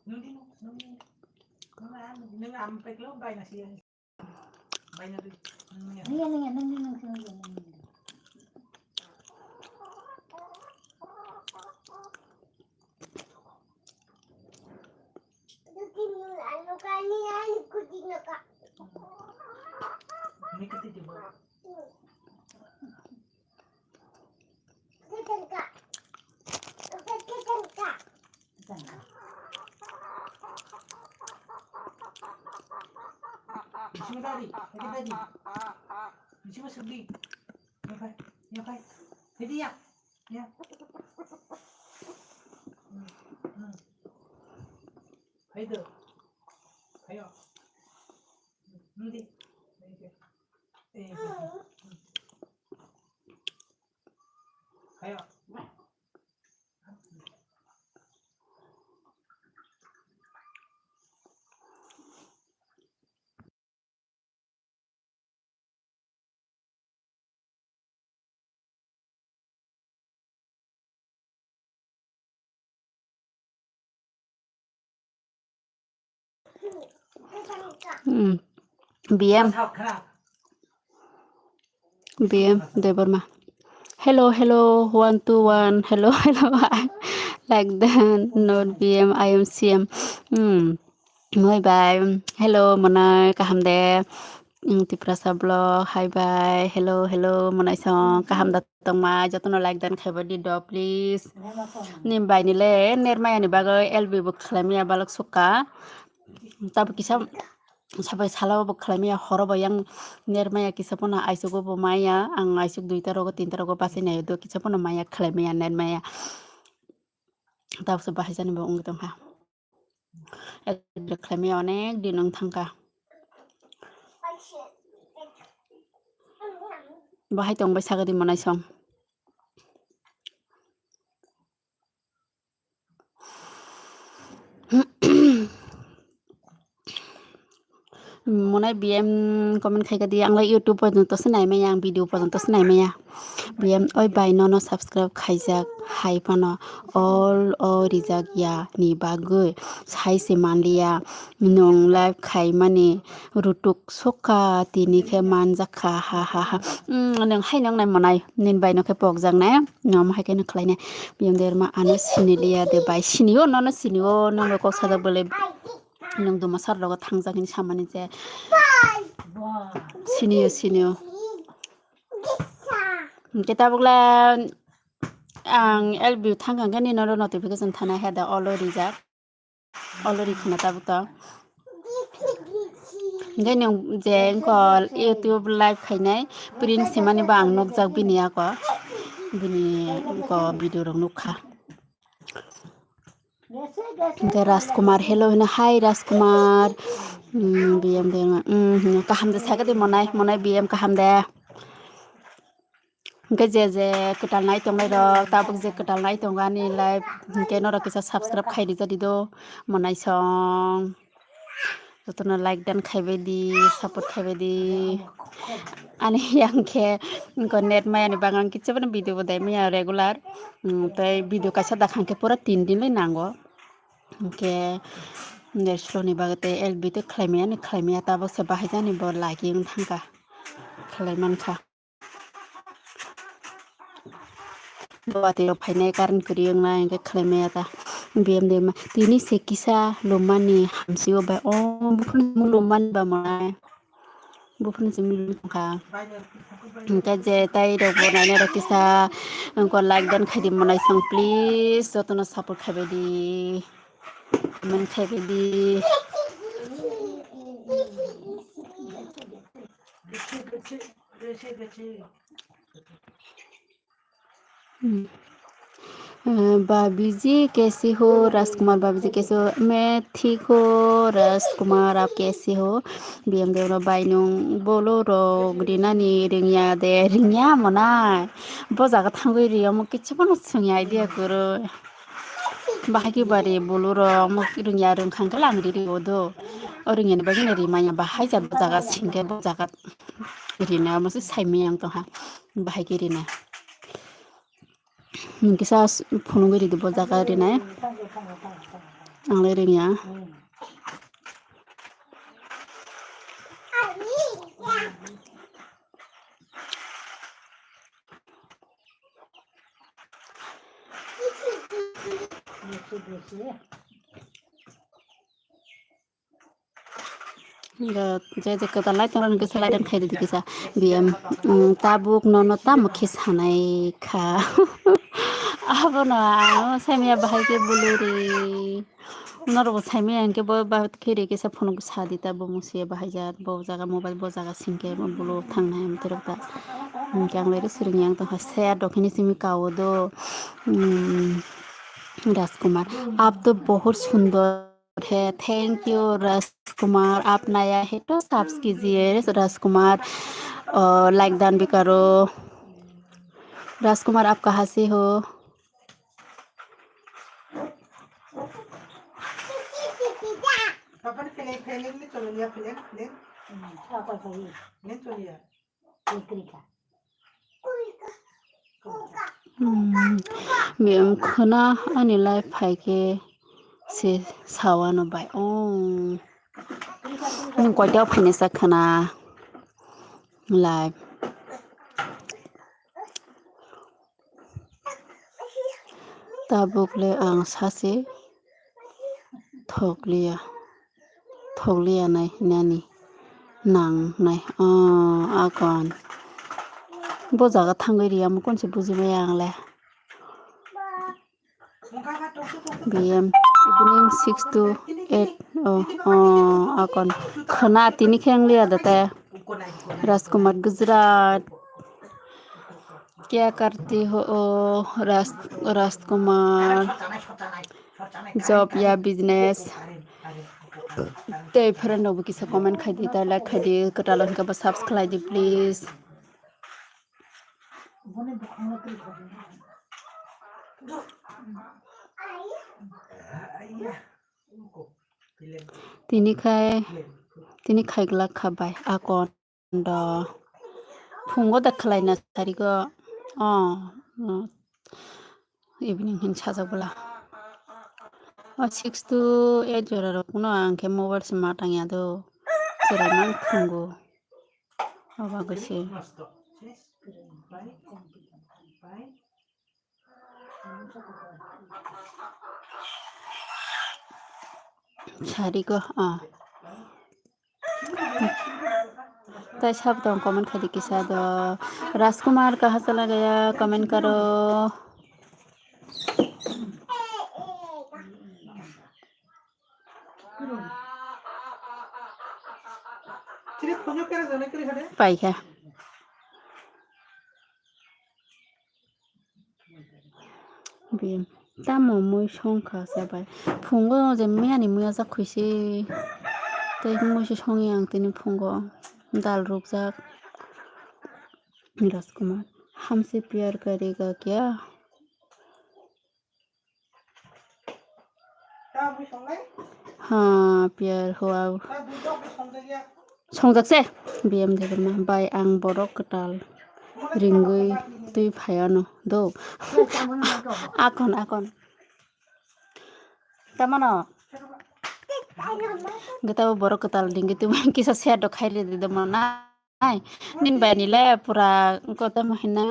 nung ampe lo bay na siya. Bay na din. Ini kati di bawah. Bisma tadi, lagi tadi. Bisma sedih. Ya kai. Jadi ya. Ya. Ayo. Ayo. Nanti. Ayo. BM Deborma. Hello, 1 2 1. Hello. Like that. Not BM. I am CM. Bye bye. Hello, Mona Kahamde. Tiprasa blog. Hi bye. Hello. Mona song. Kahamda tongma. Jatuno like that. Khabadi do please. Nimbai nile. Nermaya ni bagai. LB book klamia balok suka. Tapi kisah sabai salau baklamia horoba yang nermaya kisapona aisugo bo maya ang aisug 2 tarogo 3 tarogo pasi na yudo kisapona maya klamia nermaya tapos bahisan bo ungtong ha klamia onek dinong thangka bahai tong bai sagadi monai song Monai BM comment khai kadi angla YouTube porjonto senai maya ang video porjonto senai maya BM oi bai nono subscribe khaijak hai pano all rijak ya ni bagui sai se manliya nong live khai mani rutuk soka tini khe manjakha ha nong hai nong nai monai nin bai no khe pokjak na ngam hai ken khlai ne BM derma ano siniliya de bai sinio nono sinio nong ko sajak bole nong duma sar logo thangjak ni samani je sinio kita bukla ang LB thangkan gani no notification thana heda already khana tabuta gani je ko YouTube live khainai print simani ba ang nokjak bini ko video rok nukha Rajkumar hello hi Rajkumar BM de kahamde sagade monai BM kahamde je ketal nai tongai rok tabuk je ketal nai tongani live keno rok kisa subscribe khairi jadi do monai song jotono like dan khaibe di support khaibe di ani yang ke ko net maya ni bangang kiche bana video bodai maya regular tai video kaisa dakhang ke pura 3 din lai nango ke neslo ni bagate LB te khlaimaya tabuk se bahajani bo like yung thangka khlaiman kha Bawati painai karan kuriung na yang klemea ta BM de ma tini sekisa lomani hamsio ba bufun loman ba ma bufun simul ka je tai do bona ne rakisa ko like dan khadi monai sang please jotono support khabe di men khabe di भाभी जी कैसे हो राजकुमार भाभी जी कैसे हो मैं ठीक हो राजकुमार आप कैसे हो BM देवरा बाइनों बोलो रो ग्रीना नी रिंगिया मनाय बजागा थांगो रिया मो किच्छ बनो संगी आइडिया करो बाहागी बारे बोलो रो मो रिंगिया खांगा लांगरि रियोदो रिंगिया बागी ने रिमाया बाहाय जा बजागा सिंगे बजागा रिना मसे साइमियां तो हा बाहागी Rina Kisah phone gari di boja kari na Ang liring ya. Jadi kata lain orang kisah lain kaya di kisah biam tabuk nono tamu kisah naik ka apa na saya mia bahaya ke buluri noro saya mia yang ke bawa bawa kiri kisah phone kisah di tabu musia bahaya bawa jaga mobile bawa jaga singke bulu thang na yang terus tak yang lagi sering yang tuh saya dok ini simi kau do राजकुमार आप तो बहुत सुंदर है thank you राजकुमार आप नया है तो subscribe कीजिए राजकुमार और लाइक दान भी करो राजकुमार आप कहाँ से हो Miam khana ani lai phai ke se sawa no bai ning koi dau phai ne sa khana lai tabukle ang sase thokliya nai nani nang nai akon bo jaga thangai ri am kon se buji mai ang le BM evening 6 to 8 akon khana tini kheng liya data राजकुमार गुजरात क्या करती हो राजकुमार job या business ते friend हो किसी comment खाई दी तार like खाई दी कटालन का बस सब्सक्राइब दी प्लीज तिनी खाइगला खाबाय आकन द फुंगो दा खलायना सारिगो इवनिंग हिन साजाबला 6 to 8 जरा रखनो आंखे मोबाइल से माटांग यादो जरा मान फुंगो अबा गसे सारिगो तो सब तो कमेंट खादी के साथ राजकुमार कहाँ चला गया कमेंट करो पाइखा बिम तामो मुई संखा जाबाय फुंगो जे मैयानि मैया जाखैसे तै मुइसे संgi आं तिनि फुंगो दाल रुकजाक राजकुमार हमसे प्यार करेगा क्या हाँ प्यार हुआ संजाकसे बिएम देबरमा बाय आं बरक कटाल रिंगै तुई फायानो दो आकन tamano gata borok katal dingi tu kisa set do khaile de dama nai nin bani le pura kota mahina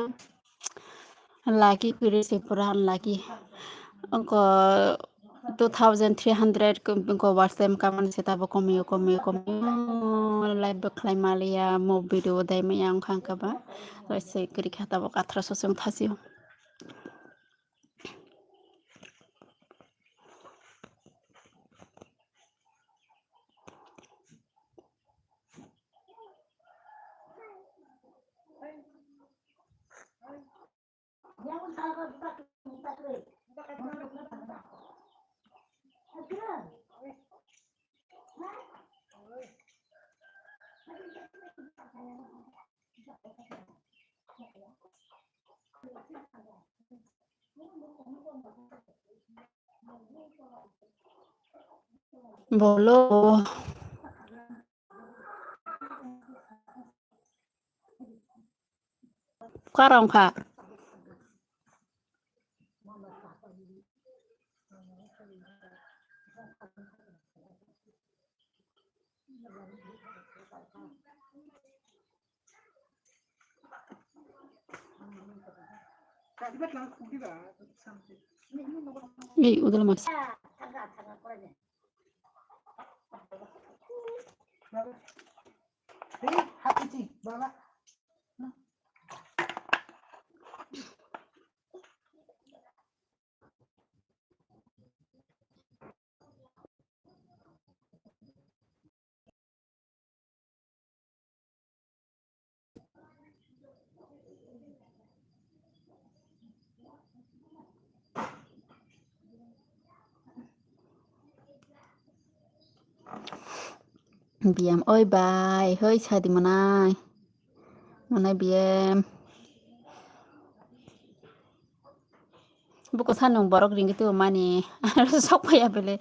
laki kuri se pura laki ko 2300 ko whatsapp kaman se tabo komi live bakhlai malia mo video dai me yang khang ka ba se kri khata bo 1800 song thasi बोलो karong kha এই উদল মাছ বাবা BM ơi bài hơi sao thì mà nay BM buku sanung borok ring itu mani sok ya bele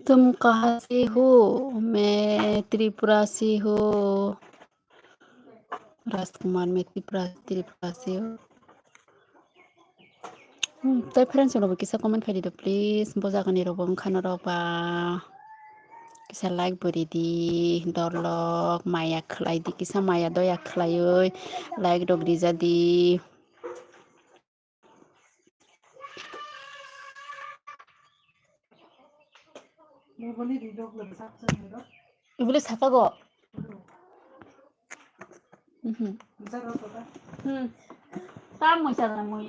तुम कहाँ से हो मैं त्रिपुरा से हो राजकुमार मैं त्रिपुरा से हो Tay friends yang kisah komen kali itu please boza kan iro bom kan ba kisah like beri di dorlok maya klay di kisah maya doya klayoy like dog di jadi Iblis apa kok? Kamu salah mau